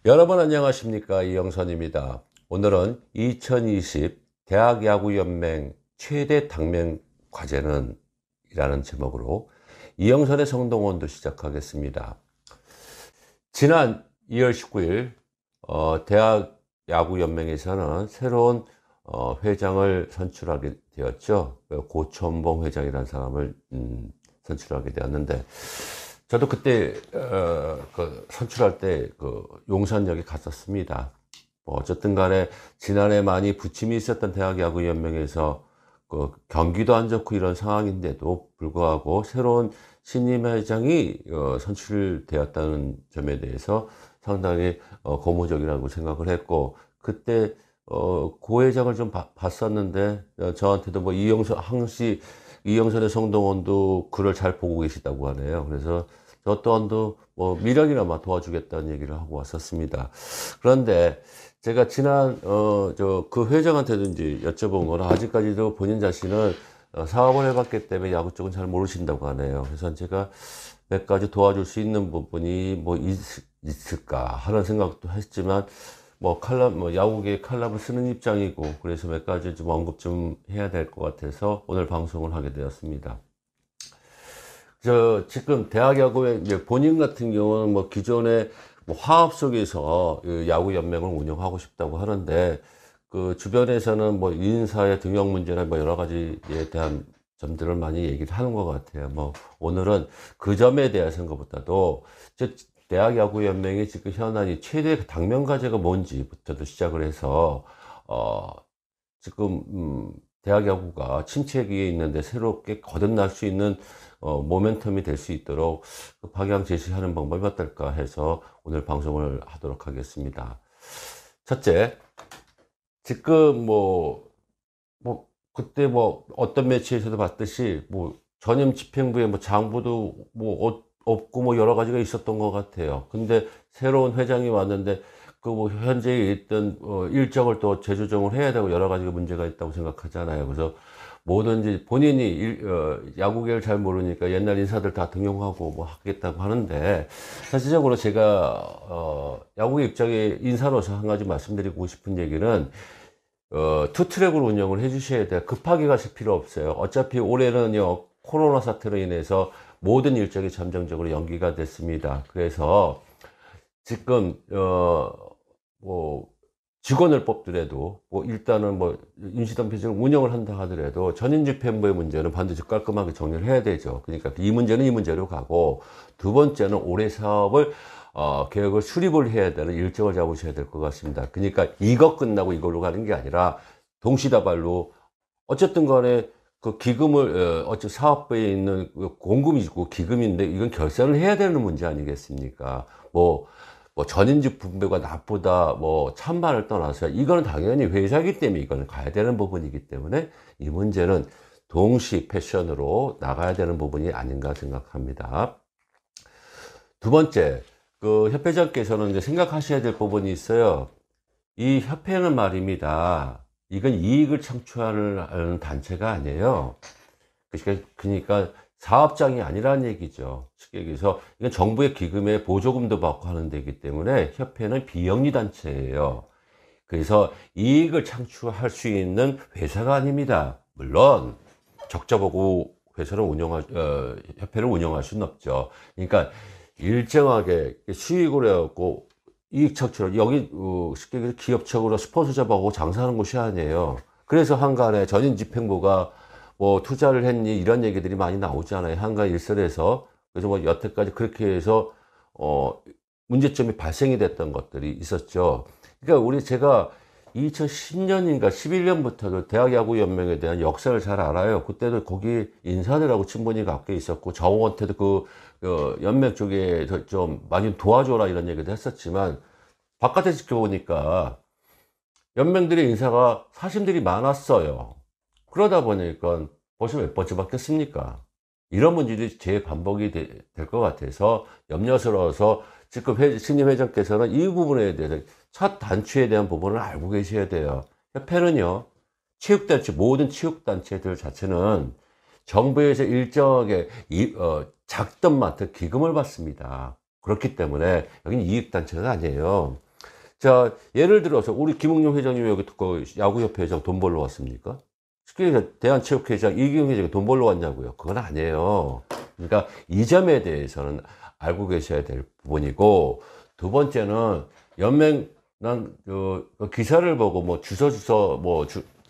여러분 안녕하십니까, 이영선입니다. 오늘은 2020 대학야구연맹 최대 당면 과제는 이라는 제목으로 이영선의 성동원도 시작하겠습니다. 지난 2월 19일 대학야구연맹에서는 새로운 회장을 선출하게 되었죠. 고천봉 회장이라는 사람을 선출하게 되었는데, 저도 그때 선출할 때 용산역에 갔었습니다. 뭐 어쨌든 간에 지난해 많이 부침이 있었던 대학야구연맹에서 경기도 안 좋고 이런 상황인데도 불구하고 새로운 신임 회장이 선출되었다는 점에 대해서 상당히 고무적이라고 생각을 했고, 그때 고 회장을 좀 봤었는데, 저한테도 뭐 이영선의 성동원도 글을 잘 보고 계시다고 하네요. 그래서 저 또한도 뭐 미련이나마 도와주겠다는 얘기를 하고 왔었습니다. 그런데 제가 지난 그 회장한테도 이제 여쭤본 거는, 아직까지도 본인 자신은 사업을 해봤기 때문에 야구 쪽은 잘 모르신다고 하네요. 그래서 제가 몇 가지 도와줄 수 있는 부분이 뭐 있을까 하는 생각도 했지만, 뭐 야구계 칼럼을 쓰는 입장이고, 그래서 몇 가지 좀 언급 좀 해야 될 것 같아서 오늘 방송을 하게 되었습니다. 지금 대학 야구에 이제 본인 같은 경우는 뭐 기존에 뭐 화합 속에서 야구 연맹을 운영하고 싶다고 하는데, 그 주변에서는 뭐 인사의 등용 문제나 뭐 여러 가지에 대한 점들을 많이 얘기를 하는 것 같아요. 뭐 오늘은 그 점에 대한 생각보다도 대학 야구 연맹이 지금 현안이 최대 당면 과제가 뭔지부터도 시작을 해서 지금 대학 야구가 침체기에 있는데 새롭게 거듭날 수 있는 모멘텀이 될 수 있도록 그 방향 제시하는 방법이 어떨까 해서 오늘 방송을 하도록 하겠습니다. 첫째, 지금 그때 뭐 어떤 매체에서도 봤듯이 뭐 전임 집행부에 뭐 장부도 뭐 없고 뭐 여러 가지가 있었던 것 같아요. 근데 새로운 회장이 왔는데 그 뭐 현재 있던 일정을 또 재조정을 해야 되고 여러 가지가 문제가 있다고 생각하잖아요. 그래서 뭐든지 본인이 야구계를 잘 모르니까 옛날 인사들 다 등용하고 뭐 하겠다고 하는데, 사실적으로 제가 야구계 입장의 인사로서 한 가지 말씀드리고 싶은 얘기는, 투 트랙으로 운영을 해 주셔야 돼요. 급하게 가실 필요 없어요. 어차피 올해는요, 코로나 사태로 인해서 모든 일정이 잠정적으로 연기가 됐습니다. 그래서 지금 뭐 직원을 뽑더라도 뭐 일단은 뭐 임시단체를 운영을 한다 하더라도 전인 집행부의 문제는 반드시 깔끔하게 정리를 해야 되죠. 그러니까 이 문제는 이 문제로 가고, 두 번째는 올해 사업을 계획을 수립을 해야 되는 일정을 잡으셔야 될 것 같습니다. 그러니까 이거 끝나고 이걸로 가는 게 아니라 동시다발로 어쨌든 간에 그 기금을 사업부에 있는 공금이 있고 기금인데, 이건 결산을 해야 되는 문제 아니겠습니까? 뭐 전인직 분배가 나쁘다, 뭐 찬반을 떠나서 이거는 당연히 회사이기 때문에 이거는 가야 되는 부분이기 때문에 이 문제는 동시 패션으로 나가야 되는 부분이 아닌가 생각합니다. 두 번째, 그 협회장께서는 이제 생각하셔야 될 부분이 있어요. 이 협회는 말입니다, 이건 이익을 창출하는 단체가 아니에요. 그러니까 사업장이 아니라는 얘기죠. 쉽게 얘기해서 이건 정부의 기금에 보조금도 받고 하는 데이기 때문에 협회는 비영리 단체예요. 그래서 이익을 창출할 수 있는 회사가 아닙니다. 물론 적자 보고 협회를 운영할 수는 없죠. 그러니까 일정하게 수익을 해갖고 이익 창출, 여기 쉽게 얘기해서 기업적으로 스폰서 잡아오고 장사하는 곳이 아니에요. 그래서 한간에 전인 집행부가 뭐 투자를 했니 이런 얘기들이 많이 나오잖아요. 한간 일설에서. 그래서 뭐 여태까지 그렇게 해서 문제점이 발생이 됐던 것들이 있었죠. 그러니까 제가 2010년인가 11년부터도 대학야구연맹에 대한 역사를 잘 알아요. 그때도 거기 인사들하고 친분이 가까이 있었고, 저한테도 연맹 쪽에 좀 많이 도와줘라 이런 얘기도 했었지만, 바깥에 지켜보니까 연맹들의 인사가 사심들이 많았어요. 그러다 보니까 벌써 몇 번째 바뀌었습니까? 이런 문제들이 재반복이 될 것 같아서 염려스러워서, 지금 신임 회장께서는 이 부분에 대해서 첫 단추에 대한 부분을 알고 계셔야 돼요. 협회는요, 체육단체, 모든 체육단체들 자체는 정부에서 일정하게 작든 많든 기금을 받습니다. 그렇기 때문에 여기는 이익단체가 아니에요. 자, 예를 들어서 우리 김웅룡 회장님 여기 그 야구협회 회장 돈 벌러 왔습니까? 그러니까 대한체육회장 이기용 회장이 돈 벌러 왔냐고요? 그건 아니에요. 그러니까 이 점에 대해서는 알고 계셔야 될 부분이고, 두 번째는 연맹, 기사를 보고 뭐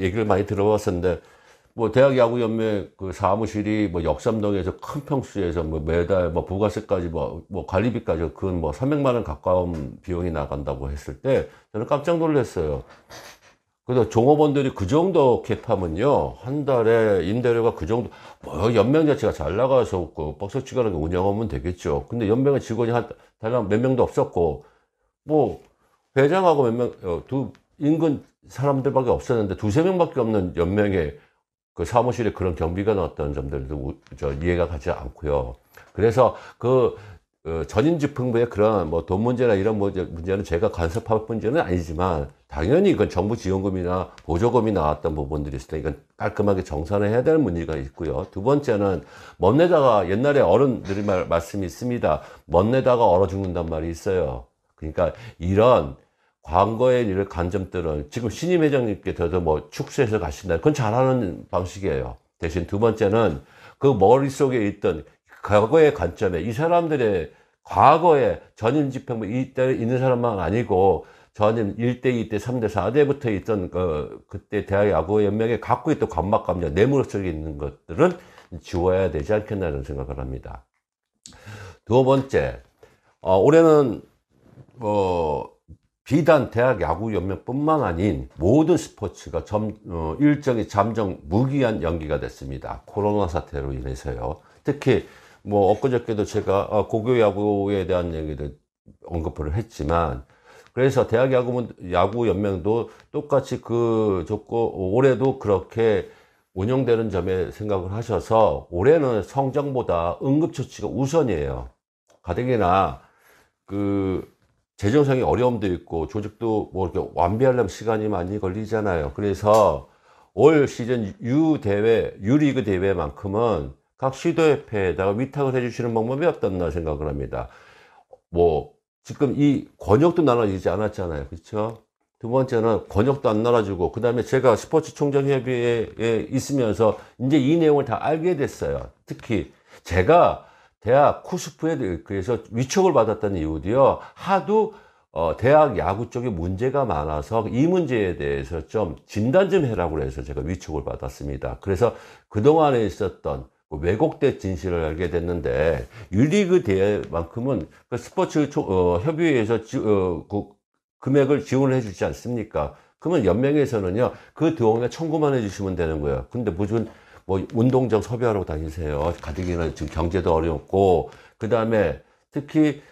얘기를 많이 들어봤었는데, 뭐 대학 야구연맹 그 사무실이 뭐 역삼동에서 큰 평수에서 뭐 매달 뭐 부가세까지 뭐 관리비까지 그건 뭐 300만 원 가까운 비용이 나간다고 했을 때 저는 깜짝 놀랐어요. 그래서 종업원들이 그 정도 캡하면요, 한 달에 임대료가 그 정도, 뭐 연맹 자체가 잘 나가서 그 박스치가는 운영하면 되겠죠. 근데 연맹의 직원이 한 달에 몇 명도 없었고, 뭐 회장하고 몇 명, 인근 사람들밖에 없었는데 두세 명밖에 없는 연맹에 그 사무실에 그런 경비가 나왔다는 점들도 이해가 가지 않고요. 그래서 전임집행부의 그런 뭐 돈 문제나 이런 문제는 제가 간섭할 문제는 아니지만, 당연히 이건 정부 지원금이나 보조금이 나왔던 부분들이 있을 때 이건 깔끔하게 정산을 해야 될 문제가 있고요. 두 번째는 멋내다가, 옛날에 어른들이 말씀이 있습니다. 멋내다가 얼어 죽는단 말이 있어요. 그러니까 이런 과거의 이런 간점들은 지금 신임 회장님께서도 뭐 축소해서 가신다, 그건 잘하는 방식이에요. 대신 두 번째는 그 머릿속에 있던 과거의 관점에, 이 사람들의 과거에 전임 집행부 이때 있는 사람만 아니고 전임 1대, 2대, 3대, 4대부터 있던 그때 대학야구연맹에 갖고 있던 관막감정, 뇌물 속에 있는 것들은 지워야 되지 않겠나는 생각을 합니다. 두 번째, 올해는 비단 대학야구연맹뿐만 아닌 모든 스포츠가 일정이 잠정 무기한 연기가 됐습니다. 코로나 사태로 인해서요. 특히 뭐 엊그저께도 제가 고교야구에 대한 얘기를 언급을 했지만, 그래서 대학야구연맹도 똑같이 좋고 올해도 그렇게 운영되는 점에 생각을 하셔서 올해는 성적보다 응급처치가 우선이에요. 가뜩이나 재정상의 어려움도 있고 조직도 뭐 이렇게 완비하려면 시간이 많이 걸리잖아요. 그래서 올 시즌 유리그 대회만큼은 각 시도협회에다가 위탁을 해주시는 방법이 어떻나 생각을 합니다. 뭐 지금 이 권역도 나눠지지 않았잖아요. 그렇죠? 두 번째는 권역도 안 나눠주고, 그 다음에 제가 스포츠 총정협의회에 있으면서 이제 이 내용을 다 알게 됐어요. 특히 제가 대학 쿠스프에 그래서 위촉을 받았다는 이유도요, 하도 대학 야구 쪽에 문제가 많아서 이 문제에 대해서 좀 진단 좀 해라고 해서 제가 위촉을 받았습니다. 그래서 그동안에 있었던 왜곡된 진실을 알게 됐는데, 유리그 대회만큼은 그 스포츠 협의회에서 금액을 지원을 해주지 않습니까? 그러면 연맹에서는요, 그 동안에 청구만 해주시면 되는 거예요. 근데 무슨 뭐 운동장 섭외하러 다니세요. 가뜩이나 지금 경제도 어렵고, 그 다음에 특히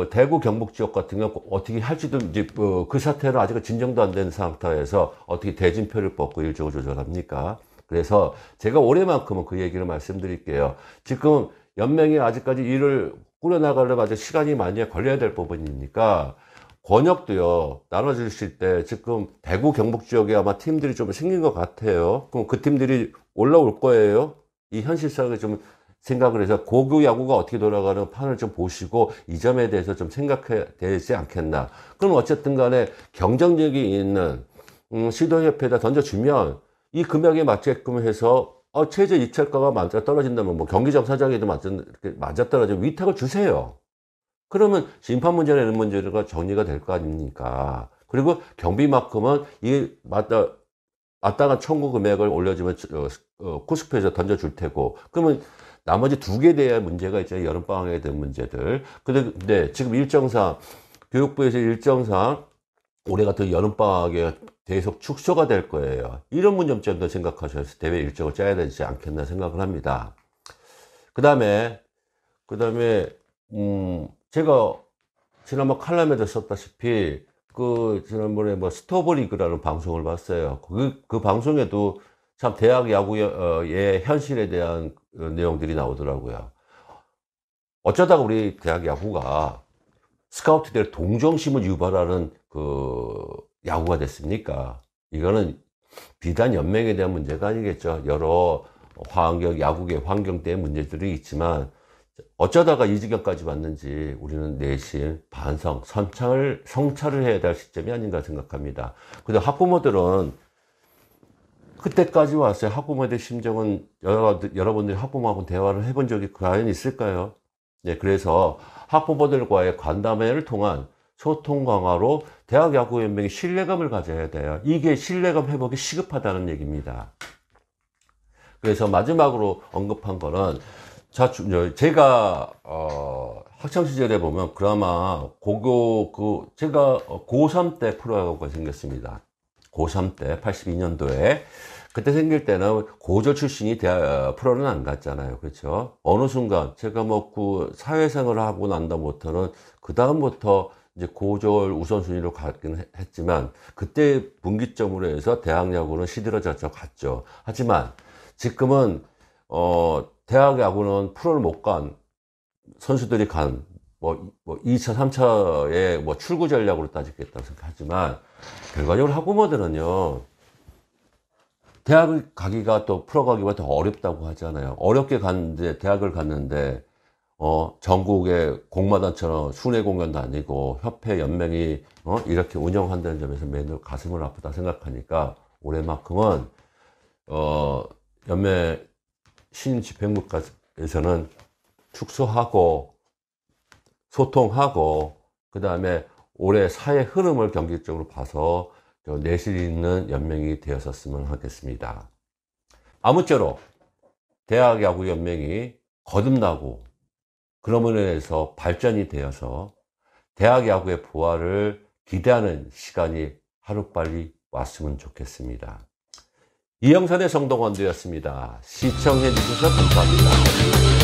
대구 경북 지역 같은 경우 어떻게 할지도 이제 그 사태는 아직 진정도 안 된 상태에서 어떻게 대진표를 뽑고 일정을 조절합니까? 그래서 제가 올해만큼은 그 얘기를 말씀드릴게요. 지금 연맹이 아직까지 일을 꾸려나가려면 아직 시간이 많이 걸려야 될 부분이니까, 권역도요, 나눠주실 때 지금 대구 경북 지역에 아마 팀들이 좀 생긴 것 같아요. 그럼 그 팀들이 올라올 거예요. 이 현실성을 좀 생각을 해서 고교 야구가 어떻게 돌아가는 판을 좀 보시고 이 점에 대해서 좀 생각해야 되지 않겠나. 그럼 어쨌든 간에 경쟁력이 있는 시도협회에다 던져주면 이 금액에 맞게끔 해서 최저 입찰가가 맞아 떨어진다면 뭐 경기장 사장에도 맞아 떨어지면 위탁을 주세요. 그러면 심판 문제나 이런 문제가 정리가 될 거 아닙니까? 그리고 경비만큼은 마땅한 청구 금액을 올려주면 쿠스프에서 던져줄 테고, 그러면 나머지 두 개 대한 문제가 있잖아요. 여름방학에 대한 문제들. 근데 지금 일정상 교육부에서 일정상 올해 같은 여름방학에 계속 축소가 될 거예요. 이런 문제점도 생각하셔서 대회 일정을 짜야 되지 않겠나 생각을 합니다. 그 다음에 제가 지난번 칼럼에도 썼다시피 지난번에 뭐 스토브리그라는 방송을 봤어요. 그 방송에도 참 대학 야구의 현실에 대한 내용들이 나오더라고요. 어쩌다가 우리 대학 야구가 스카우트들 동정심을 유발하는 야구가 됐습니까? 이거는 비단 연맹에 대한 문제가 아니겠죠. 여러 야구계 환경 때문에 문제들이 있지만, 어쩌다가 이 지경까지 왔는지 우리는 내심 반성, 성찰을 해야 될 시점이 아닌가 생각합니다. 근데 학부모들은 그때까지 왔어요. 학부모들 심정은 여러분들이 학부모하고 대화를 해본 적이 과연 있을까요? 네, 그래서 학부모들과의 간담회를 통한 소통 강화로 대학야구연맹이 신뢰감을 가져야 돼요. 이게 신뢰감 회복이 시급하다는 얘기입니다. 그래서 마지막으로 언급한 거는 제가 학창 시절에 보면 그나마 제가 고3 때 프로야구가 생겼습니다. 고3 때 82년도에 그때 생길 때는 고졸 출신이 프로는 안 갔잖아요. 그렇죠? 어느 순간 제가 사회생활을 하고 난 다음부터는 그 다음부터 이제 고졸 우선순위로 가긴 했지만 그때 분기점으로 해서 대학 야구는 시들어져서 갔죠. 하지만 지금은 대학 야구는 프로를 못 간 선수들이 2차, 3차의 출구 전략으로 따지겠다고 생각하지만 결과적으로 학부모들은요, 대학을 가기가 또 프로 가기가 더 어렵다고 하잖아요. 어렵게 갔는데, 대학을 갔는데, 전국의 공마단처럼 순회 공연도 아니고, 협회, 연맹이, 이렇게 운영한다는 점에서 매우 가슴을 아프다 생각하니까, 올해만큼은, 연맹 신집행부에서는 축소하고, 소통하고, 그 다음에 올해 사회 흐름을 경제적으로 봐서 내실 있는 연맹이 되었었으면 하겠습니다. 아무쪼록 대학야구연맹이 거듭나고 그러므로 인해서 발전이 되어서 대학야구의 부활을 기대하는 시간이 하루빨리 왔으면 좋겠습니다. 이영선의 성동원도였습니다. 시청해 주셔서 감사합니다.